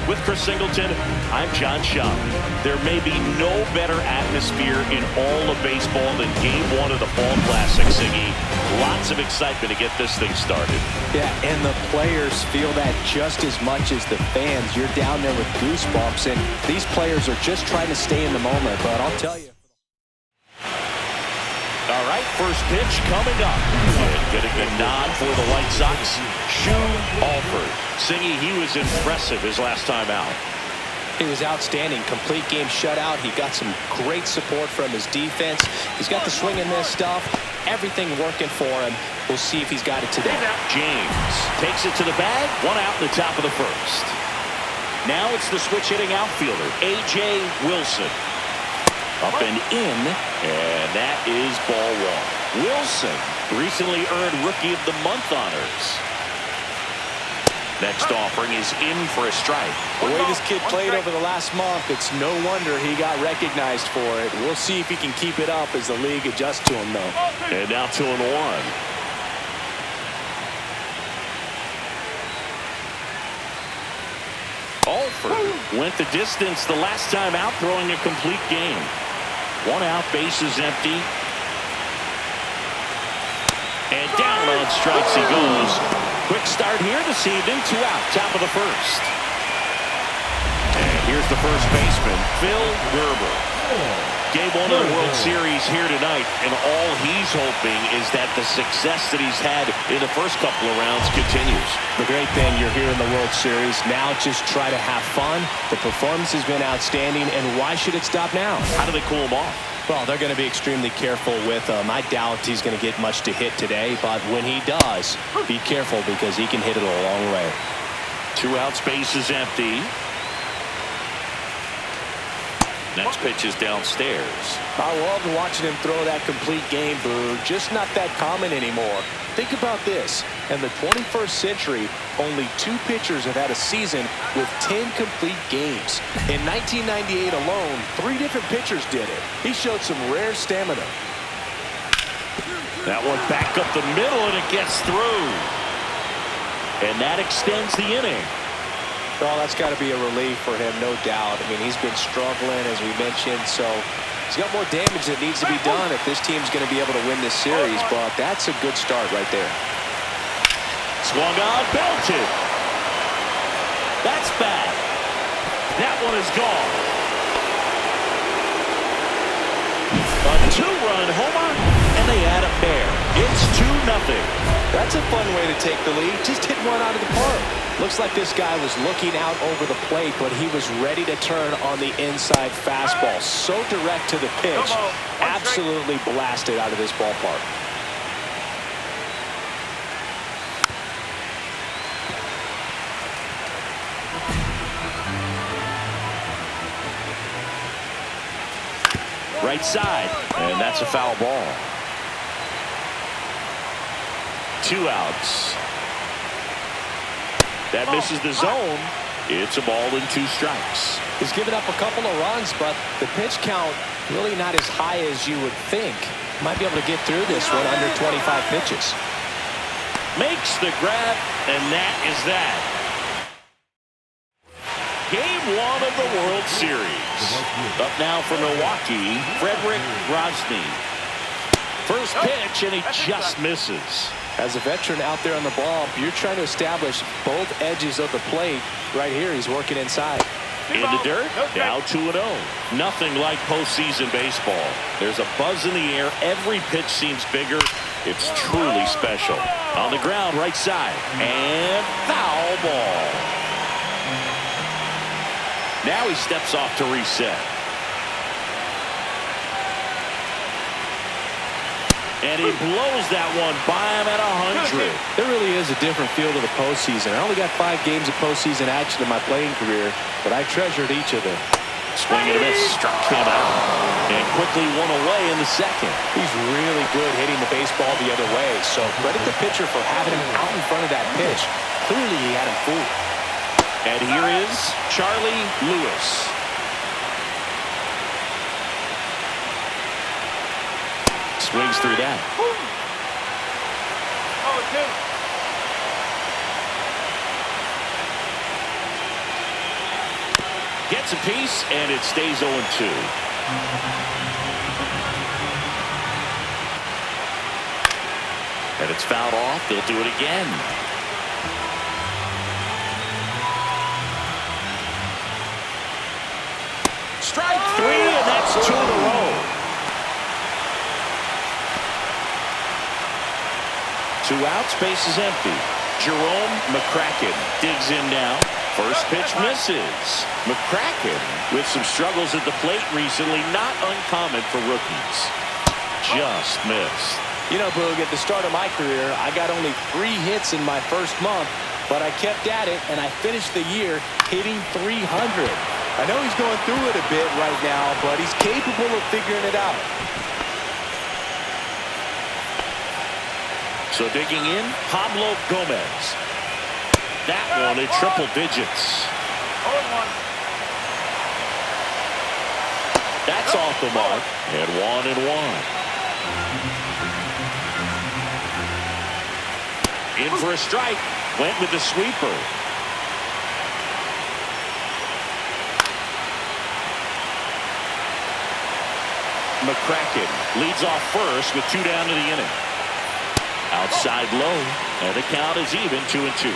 With Chris Singleton, I'm John Shaw. There may be no better atmosphere in all of baseball than Game 1 of the Fall Classic, Siggy. Lots of excitement to get this thing started. Yeah, and the players feel that just as much as the fans. You're down there with goosebumps, and these players are just trying to stay in the moment. But I'll tell you. All right, first pitch coming up. And getting the nod for the White Sox, Shu Alford. Siggy, he was impressive his last time out. He was outstanding. Complete game shutout. He got some great support from his defense. He's got the swing and miss stuff. Everything working for him. We'll see if he's got it today. James takes it to the bag. One out in the top of the first. Now it's the switch hitting outfielder, A.J. Wilson. Up and in, and that is ball one. Wilson recently earned Rookie of the Month honors. Next offering is in for a strike. The way this kid played over the last month, it's no wonder he got recognized for it. We'll see if he can keep it up as the league adjusts to him, though. And now 2-1. Alford went the distance the last time out, throwing a complete game. One out, bases empty. And down on strikes he goes. Quick start here this evening. 2 out, top of the first. And here's the first baseman, Phil Gerber. Game 1 of the World Series here tonight, and all he's hoping is that the success that he's had in the first couple of rounds continues. The great thing, you're here in the World Series. Now just try to have fun. The performance has been outstanding, and why should it stop now? How do they cool him off? Well, they're going to be extremely careful with him. I doubt he's going to get much to hit today, but when he does, be careful because he can hit it a long way. 2 outs, base is empty. Next pitch is downstairs. I loved watching him throw that complete game, Boo. Just not that common anymore. Think about this. In the 21st century, only 2 pitchers have had a season with 10 complete games. In 1998 alone, 3 different pitchers did it. He showed some rare stamina. That one back up the middle, and it gets through. And that extends the inning. Well, that's got to be a relief for him, no doubt. I mean, he's been struggling, as we mentioned, so he's got more damage that needs to be done if this team's going to be able to win this series, but that's a good start right there. Swung on, belted. That's bad. That one is gone. A 2-run homer, and they add a pair. It's 2-0. That's a fun way to take the lead. Just hit one out of the park. Looks like this guy was looking out over the plate, but he was ready to turn on the inside fastball. So direct to the pitch. Absolutely blasted out of this ballpark. Right side, and that's a foul ball. 2 outs. That misses the zone. It's a ball and 2 strikes. He's given up a couple of runs, but the pitch count really not as high as you would think. Might be able to get through this one under 25 pitches. Makes the grab, and that is that. Game 1 of the World Series. Up now for Milwaukee, Frederick Grosny. First pitch, and he just misses. As a veteran out there on the ball, you're trying to establish both edges of the plate. Right here, he's working inside. In the dirt, now 2-0. Nothing like postseason baseball. There's a buzz in the air. Every pitch seems bigger. It's truly special. On the ground, right side. And foul ball. Now he steps off to reset. And he blows that one by him at 100. There really is a different feel to the postseason. I only got 5 games of postseason action in my playing career, but I treasured each of them. Swing and a miss, struck him out. And quickly one away in the second. He's really good hitting the baseball the other way, so credit the pitcher for having him out in front of that pitch. Clearly he had him fooled. And here is Charlie Lewis. Swings through that. Gets a piece, and it stays 0-2. And it's fouled off. They'll do it again. Strike three, and that's 2 in a row. 2 outs, base is empty. Jerome McCracken digs in now. First pitch misses. McCracken with some struggles at the plate recently, not uncommon for rookies. Just missed. You know, Boog, at the start of my career, I got only 3 hits in my first month, but I kept at it, and I finished the year hitting 300. I know he's going through it a bit right now, but he's capable of figuring it out. So digging in, Pablo Gomez. That one in triple digits. That's off the mark, and 1-1. In for a strike. Went with the sweeper. McCracken leads off first with 2 down to the inning. Outside low, and the count is even, 2-2.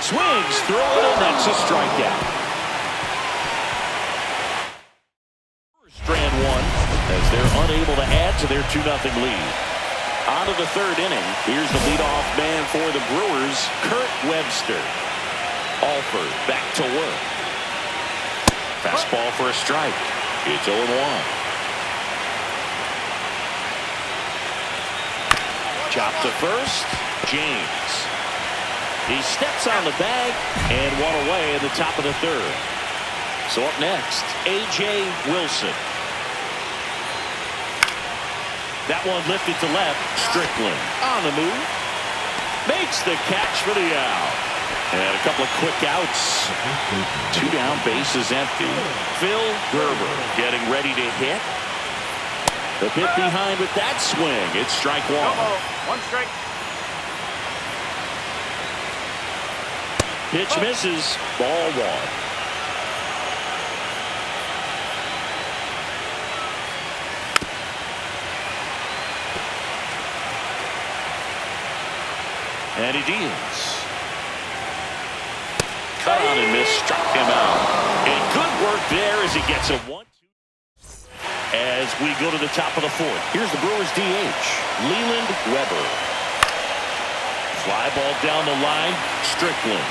Swings through it, and that's a strikeout. Strand 1 as they're unable to add to their 2-0 lead. On to the 3rd inning. Here's the leadoff man for the Brewers, Kurt Webster. Alford back to work. Fastball for a strike. It's 0-1. Chop to first. James. He steps on the bag and 1 away in the top of the 3rd. So up next, A.J. Wilson. That one lifted to left. Strickland on the move. Makes the catch for the out. And a couple of quick outs. 2 down, bases empty. Phil Gerber getting ready to hit. The bit behind with that swing. It's strike 1. 1 strike. Pitch misses. Ball 1. And he deals. Cut on and miss, struck him out. And good work there as he gets a 1-2. As we go to the top of the 4th. Here's the Brewers DH, Leland Weber. Fly ball down the line, Strickland.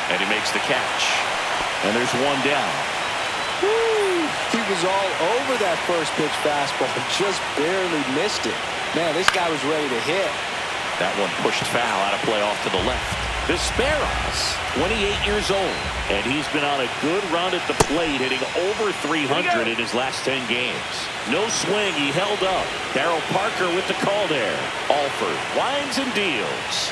And he makes the catch. And there's 1 down. Woo! He was all over that first pitch fastball, just barely missed it. Man, this guy was ready to hit. That one pushed foul out of play off to the left. Vizqueros, 28 years old, and he's been on a good run at the plate, hitting over 300 in his last 10 games. No swing, he held up. Darryl Parker with the call there. Alford winds and deals.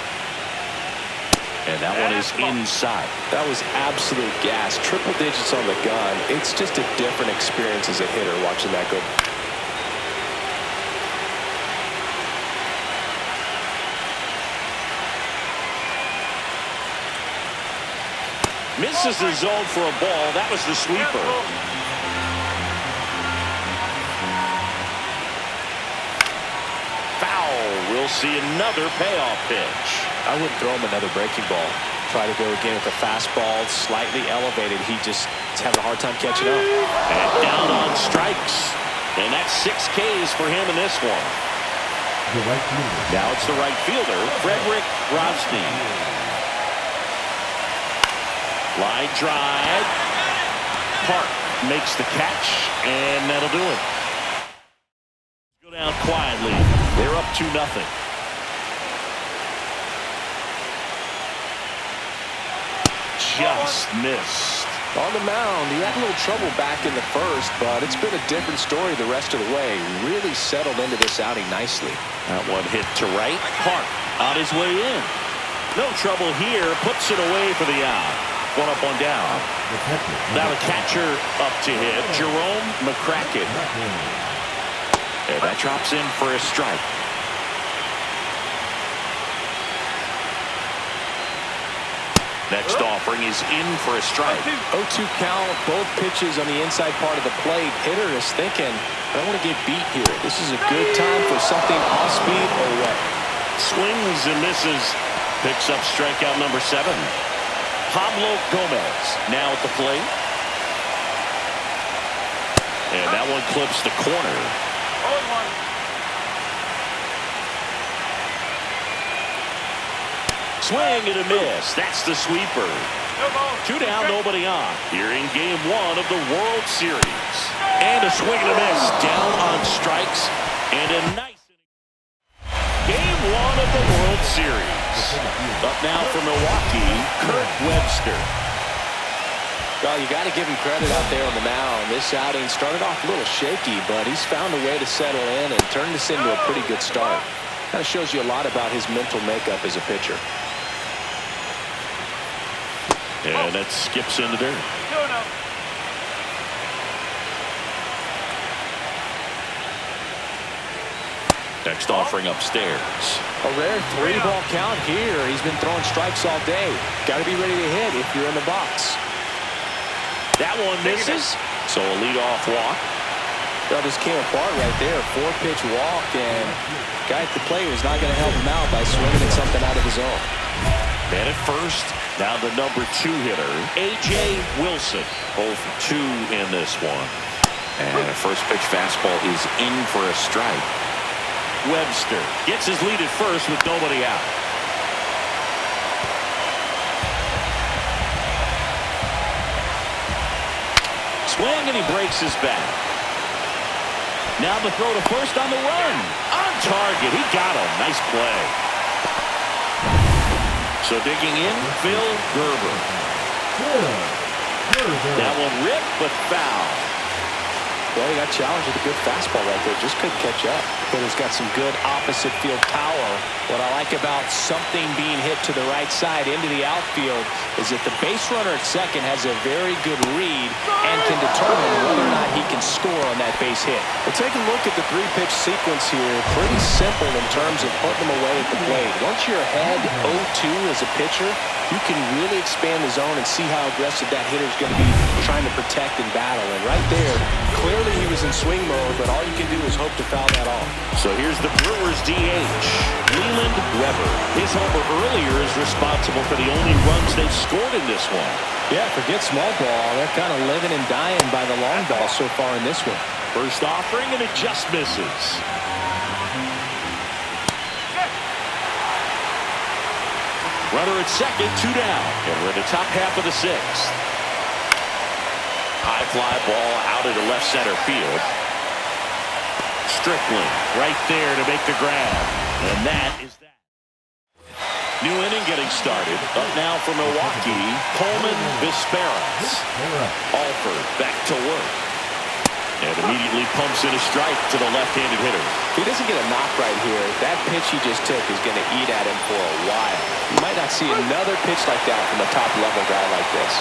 And that one is inside. That was absolute gas. Triple digits on the gun. It's just a different experience as a hitter watching that go. Misses the zone for a ball. That was the sweeper. Foul. We'll see another payoff pitch. I wouldn't throw him another breaking ball. Try to go again with the fastball, slightly elevated. He's having a hard time catching up. And down on strikes. And that's 6 Ks for him in this one. Now it's the right fielder, Frederick Rosny. Line drive. Park makes the catch, and that'll do it. Go down quietly. They're up 2-0. Just missed. On the mound, he had a little trouble back in the first, but it's been a different story the rest of the way. Really settled into this outing nicely. That one hit to right. Park on his way in. No trouble here. Puts it away for the out. 1 up, 1 down. Now the catcher up to hit, Jerome McCracken. And that drops in for a strike. Next offering is in for a strike. 0-2 count, both pitches on the inside part of the plate. Hitter is thinking, I don't want to get beat here. This is a good time for something off speed or what? Swings and misses. Picks up strikeout number 7. Pablo Gomez now at the plate. And that one clips the corner. Swing and a miss. That's the sweeper. 2 down, nobody on. Here in game 1 of the World Series. And a swing and a miss. Down on strikes. And a nice game 1 of the World Series. Up now for Milwaukee, Kurt Webster. Well, you got to give him credit out there on the mound. This outing started off a little shaky, but he's found a way to settle in and turn this into a pretty good start. Kind of shows you a lot about his mental makeup as a pitcher. And that skips into dirt. Next offering upstairs. A rare 3-ball count here. He's been throwing strikes all day. Got to be ready to hit if you're in the box. That one misses. So a leadoff walk. Well, this came apart right there. 4-pitch walk, and guy at the plate was not going to help him out by swinging at something out of his own. Man at first. Now the number 2 hitter, A.J. Wilson. 0-2 in this one. And a first pitch fastball is in for a strike. Webster gets his lead at first with nobody out. Swing and he breaks his back. Now the throw to first on the run. On target. He got him. Nice play. So digging in, Phil Gerber. That one ripped but foul. Well, he got challenged with a good fastball right there. Just couldn't catch up. But he's got some good opposite field power. What I like about something being hit to the right side into the outfield is that the base runner at second has a very good read and can determine whether or not he can score on that base hit. Well, take a look at the 3-pitch sequence here. Pretty simple in terms of putting them away at the plate. Once you're ahead 0-2 as a pitcher, you can really expand the zone and see how aggressive that hitter is going to be trying to protect and battle. And right there, clearly he was in swing mode, but all you can do is hope to foul that off. So here's the Brewers DH, Leland Weber. His homer earlier is responsible for the only runs they've scored in this one. Yeah, forget small ball. They're kind of living and dying by the long ball so far in this one. First offering, and it just misses. Runner at second, 2 down. And we're in the top half of the 6th. High fly ball out into left center field. Strickland right there to make the grab. And that is that. New inning getting started. Up now for Milwaukee, Coleman Vizquez. Alford back to work. And immediately pumps in a strike to the left-handed hitter. If he doesn't get a knock right here, that pitch he just took is going to eat at him for a while. You might not see another pitch like that from a top-level guy like this.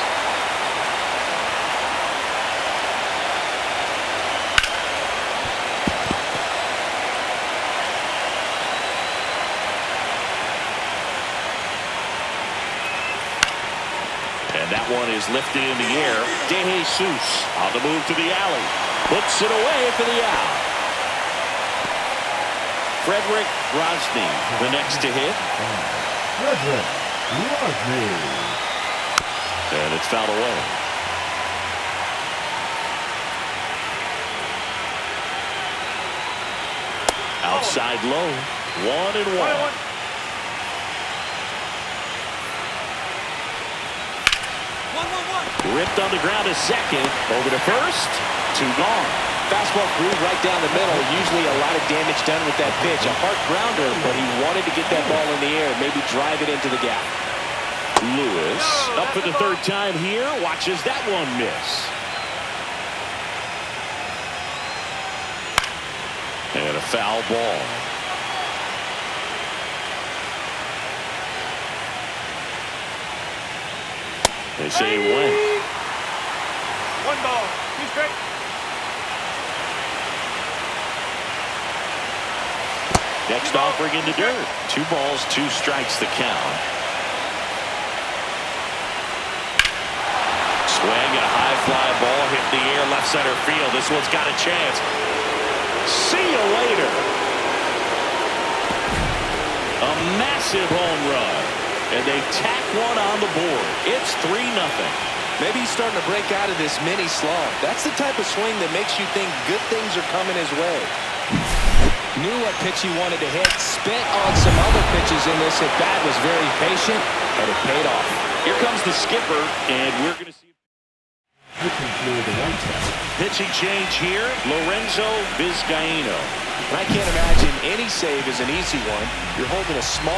And that one is lifted in the air. De Jesus on the move to the alley. Puts it away for the out. Frederick Rosny, the next to hit. Frederick Rosny. And it's fouled away. Outside low. 1-1. Ripped on the ground to second. Over to first. 2 gone. Fastball groove right down the middle. Usually a lot of damage done with that pitch. A hard grounder, but he wanted to get that ball in the air. Maybe drive it into the gap. Lewis up for the 3rd time here. Watches that one miss. And a foul ball. They say it went. 1 ball. 2 straight. Next offering in the dirt. 2 balls, 2 strikes the count. swing and a high fly ball hit in the air left center field. This one's got a chance. See you later. A massive home run. And they tack one on the board. It's 3-0. Maybe he's starting to break out of this mini slump. That's the type of swing that makes you think good things are coming his way. Knew what pitch he wanted to hit. Spent on some other pitches in this at bat. Was very patient, and it paid off. Here comes the skipper, and we're going to see pitching change here. Lorenzo Vizcaino. And I can't imagine any save is an easy one. You're holding a small